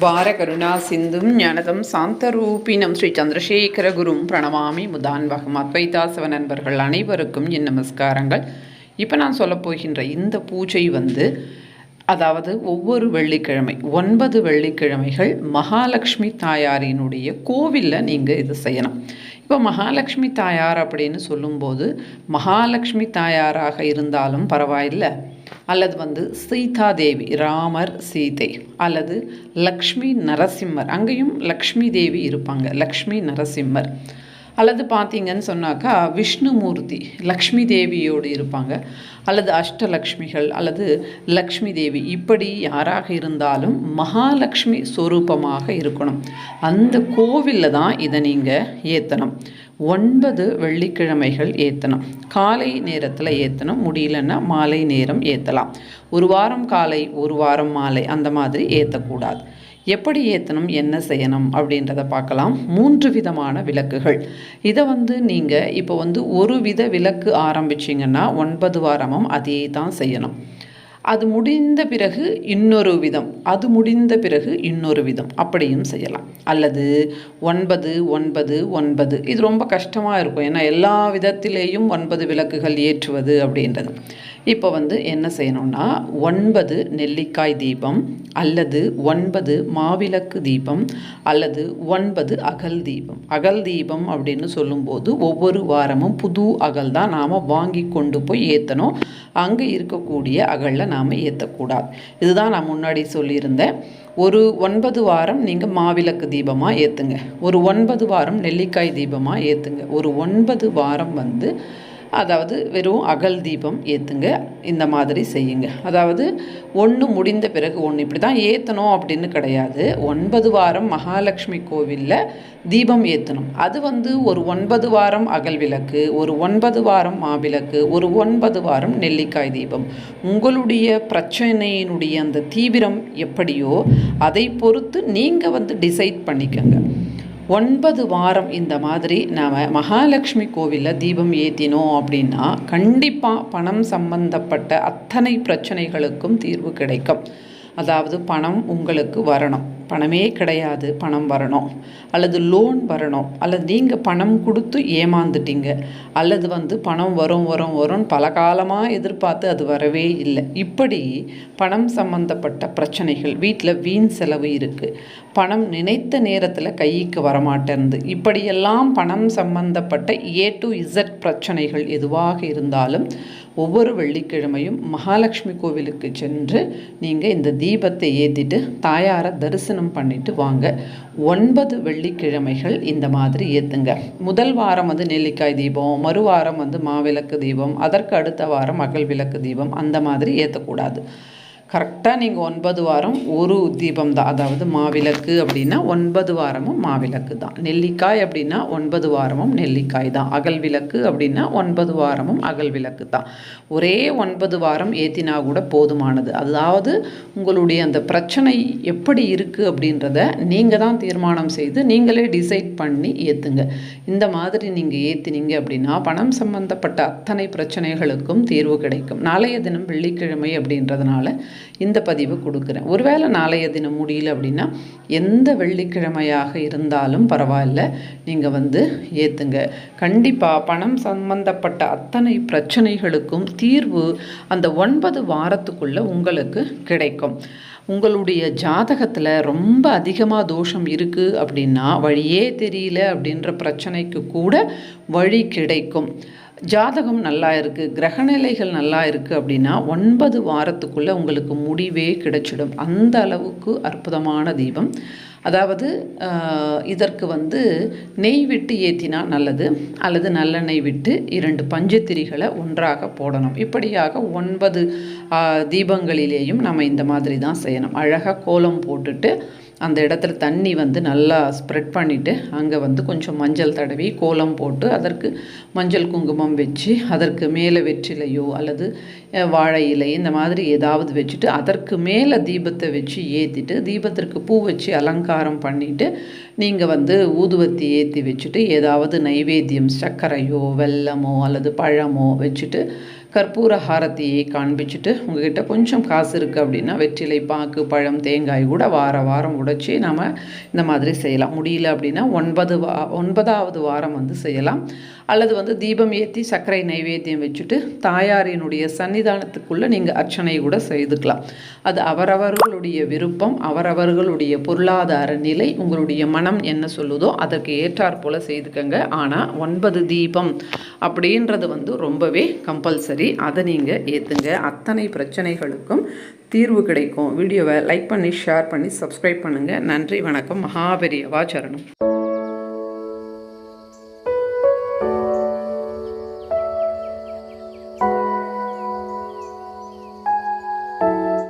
வாரகருணா சிந்தும் ஞானதம் சாந்தரூபினம் ஸ்ரீ சந்திரசேகர குரும் பிரணமாமி முதான்வகம். அத்வைதாசவ நண்பர்கள் அனைவருக்கும் என் நமஸ்காரங்கள். இப்போ நான் சொல்ல போகின்ற இந்த பூஜை அதாவது ஒவ்வொரு வெள்ளிக்கிழமை 9 வெள்ளிக்கிழமைகள் மகாலட்சுமி தாயாரினுடைய கோவிலில் நீங்கள் இது செய்யணும். இப்போ மகாலட்சுமி தாயார் அப்படின்னு சொல்லும்போது மகாலட்சுமி தாயாராக இருந்தாலும் பரவாயில்லை, அல்லது சீதாதேவி ராமர் சீதை, அல்லது லக்ஷ்மி நரசிம்மர், அங்கேயும் லக்ஷ்மி தேவி இருப்பாங்க, லக்ஷ்மி நரசிம்மர், அல்லது பார்த்தீங்கன்னு சொன்னாக்கா விஷ்ணுமூர்த்தி லக்ஷ்மி தேவியோடு இருப்பாங்க, அல்லது அஷ்டலக்ஷ்மிகள் அல்லது லக்ஷ்மி தேவி, இப்படி யாராக இருந்தாலும் மகாலட்சுமி ஸ்வரூபமாக இருக்கணும். அந்த கோவிலில் தான் இதை நீங்கள் ஏற்றணும். 9 வெள்ளிக்கிழமைகள் ஏற்றணும். காலை நேரத்தில் ஏற்றணும், முடியலன்னா மாலை நேரம் ஏற்றலாம். ஒரு வாரம் காலை, ஒரு வாரம் மாலை, அந்த மாதிரி ஏற்றக்கூடாது. எப்படி ஏற்றணும், என்ன செய்யணும் அப்படின்றத பார்க்கலாம். 3 விதமான விளக்குகள். இதை நீங்கள் இப்போ ஒரு வித விளக்கு ஆரம்பிச்சிங்கன்னா 9 வாரமும் அதே தான் செய்யணும். அது முடிந்த பிறகு இன்னொரு விதம், அது முடிந்த பிறகு இன்னொரு விதம், அப்படியும் செய்யலாம். அல்லது 9 9 9, இது ரொம்ப கஷ்டமாக இருக்கும். ஏன்னா எல்லா விதத்திலேயும் 9 விளக்குகள் ஏற்றுவது அப்படின்றது. இப்போ என்ன செய்யணும்னா 9 நெல்லிக்காய் தீபம், அல்லது 9 மாவிளக்கு தீபம், அல்லது 9 அகல் தீபம். அகல் தீபம் அப்படின்னு சொல்லும்போது ஒவ்வொரு வாரமும் புது அகல் தான் நாம் வாங்கி கொண்டு போய் ஏற்றணும். அங்கே இருக்கக்கூடிய அகலில் நாம் ஏற்றக்கூடாது. இதுதான் நான் முன்னாடி சொல்லியிருந்தேன். ஒரு 9 வாரம் நீங்கள் மாவிளக்கு தீபமாக ஏற்றுங்க, ஒரு 9 வாரம் நெல்லிக்காய் தீபமாக ஏற்றுங்க, ஒரு 9 வாரம் அதாவது வெறும் அகல் தீபம் ஏற்றுங்க. இந்த மாதிரி செய்யுங்க. அதாவது ஒன்று முடிந்த பிறகு ஒன்று, இப்படி தான் ஏற்றணும் அப்படின்னு கிடையாது. 9 வாரம் மகாலட்சுமி கோவிலில் தீபம் ஏற்றணும். அது ஒரு 9 வாரம் அகல் விளக்கு, ஒரு 9 வாரம் மாவிளக்கு, ஒரு 9 வாரம் நெல்லிக்காய் தீபம். உங்களுடைய பிரச்சனையினுடைய அந்த தீவிரம் எப்படியோ அதை பொறுத்து நீங்கள் டிசைட் பண்ணிக்கோங்க. 9 வாரம் இந்த மாதிரி நாம் மகாலட்சுமி கோவிலில் தீபம் ஏற்றினோம் அப்படின்னா கண்டிப்பாக பணம் சம்பந்தப்பட்ட அத்தனை பிரச்சனைகளுக்கும் தீர்வு கிடைக்கும். அதாவது பணம் உங்களுக்கு வரணும், பணமே கிடையாது பணம் வரணும், அல்லது லோன் வரணும், அல்லது நீங்கள் பணம் கொடுத்து ஏமாந்துட்டீங்க, அல்லது பணம் வரும் வரும் வரும்னு பல காலமாக எதிர்பார்த்து அது வரவே இல்லை. இப்படி பணம் சம்பந்தப்பட்ட பிரச்சனைகள், வீட்டில் வீண் செலவு இருக்குது, பணம் நினைத்த நேரத்தில் கைக்கு வரமாட்டேருந்து, இப்படியெல்லாம் பணம் சம்பந்தப்பட்ட A to Z பிரச்சனைகள் எதுவாக இருந்தாலும் ஒவ்வொரு வெள்ளிக்கிழமையும் மகாலட்சுமி கோவிலுக்கு சென்று நீங்கள் இந்த தீபத்தை ஏற்றிட்டு தாயாரை தரிசனம் பண்ணிட்டு வாங்க. 9 வெள்ளிக்கிழமைகள் இந்த மாதிரி ஏற்றுங்க. முதல் வாரம் நெல்லிக்காய் தீபம், மறுவாரம் மாவிளக்கு தீபம், அதற்கு அடுத்த வாரம் அகல் விளக்கு தீபம், அந்த மாதிரி ஏற்றக்கூடாது. கரெக்டாக நீங்கள் 9 வாரம் ஒரு தீபம் தான். அதாவது மாவிளக்கு அப்படின்னா 9 வாரமும் மாவிளக்கு தான், நெல்லிக்காய் அப்படின்னா 9 வாரமும் நெல்லிக்காய் தான், அகல் விளக்கு அப்படின்னா 9 வாரமும் அகல் விளக்கு தான். ஒரே 9 வாரம் ஏற்றினா கூட போதுமானது. அதாவது உங்களுடைய அந்த பிரச்சனை எப்படி இருக்குது அப்படின்றத நீங்கள் தான் தீர்மானம் செய்து நீங்களே டிசைட் பண்ணி ஏற்றுங்க. இந்த மாதிரி நீங்கள் ஏற்றினீங்க அப்படின்னா பணம் சம்பந்தப்பட்ட அத்தனை பிரச்சனைகளுக்கும் தீர்வு கிடைக்கும். நாளைய தினம் வெள்ளிக்கிழமை அப்படின்றதுனால இந்த பதிவு கொடுக்குறேன். ஒருவேளை நாளைய தினம் முடியல அப்படின்னா எந்த வெள்ளிக்கிழமையாக இருந்தாலும் பரவாயில்ல, நீங்கள் ஏற்றுங்க. கண்டிப்பாக பணம் சம்பந்தப்பட்ட அத்தனை பிரச்சனைகளுக்கும் தீர்வு அந்த 9 வாரத்துக்குள்ளே உங்களுக்கு கிடைக்கும். உங்களுடைய ஜாதகத்தில் ரொம்ப அதிகமாக தோஷம் இருக்குது அப்படின்னா, வழியே தெரியல அப்படின்ற பிரச்சனைக்கு கூட வழி கிடைக்கும். ஜாதகம் நல்லா இருக்குது, கிரகநிலைகள் நல்லா இருக்குது அப்படின்னா 9 வாரத்துக்குள்ளே உங்களுக்கு முடிவே கிடைச்சிடும். அந்த அளவுக்கு அற்புதமான தீபம். அதாவது இதற்கு நெய் விட்டு ஏற்றினா நல்லது, அல்லது நல்லெண்ணெய் விட்டு 2 பஞ்சத்திரிகளை ஒன்றாக போடணும். இப்படியாக 9 தீபங்களிலேயும் நம்ம இந்த மாதிரி தான் செய்யணும். அழகாக கோலம் போட்டுட்டு அந்த இடத்துல தண்ணி நல்லா ஸ்ப்ரெட் பண்ணிவிட்டு அங்கே கொஞ்சம் மஞ்சள் தடவி கோலம் போட்டு அதற்கு மஞ்சள் குங்குமம் வச்சு அதற்கு மேலே வெற்றிலையோ அல்லது வாழை இலை இந்த மாதிரி ஏதாவது வச்சுட்டு அதற்கு மேலே தீபத்தை வச்சு ஏற்றிட்டு தீபத்திற்கு பூ வச்சு அலங்காரம் பண்ணிவிட்டு நீங்கள் ஊதுவத்தி ஏற்றி வச்சுட்டு ஏதாவது நைவேத்தியம் சர்க்கரையோ வெல்லமோ அல்லது பழமோ வச்சுட்டு கற்பூர ஹாரத்தியை காண்பிச்சுட்டு உங்ககிட்ட கொஞ்சம் காசு இருக்குது அப்படின்னா வெற்றிலை பாக்கு பழம் தேங்காய் கூட வாரம் உடைச்சி நம்ம இந்த மாதிரி செய்யலாம். முடியல அப்படின்னா 9வது வாரம் வந்து செய்யலாம். அல்லது தீபம் ஏற்றி சர்க்கரை நைவேத்தியம் வச்சுட்டு தாயாரினுடைய சன்னிதானத்துக்குள்ளே நீங்கள் அர்ச்சனை கூட செய்துக்கலாம். அது அவரவர்களுடைய விருப்பம், அவரவர்களுடைய பொருளாதார நிலை, உங்களுடைய மனம் என்ன சொல்லுதோ அதற்கு ஏற்றாற் போல் செய்துக்கங்க. ஆனால் 9 தீபம் அப்படின்றது ரொம்பவே கம்பல்சரி. அதை நீங்கள் ஏற்றுங்க. அத்தனை பிரச்சனைகளுக்கும் தீர்வு கிடைக்கும். வீடியோவை லைக் பண்ணி ஷேர் பண்ணி சப்ஸ்கிரைப் பண்ணுங்கள். நன்றி, வணக்கம். மகாபெரியவா சரணம்.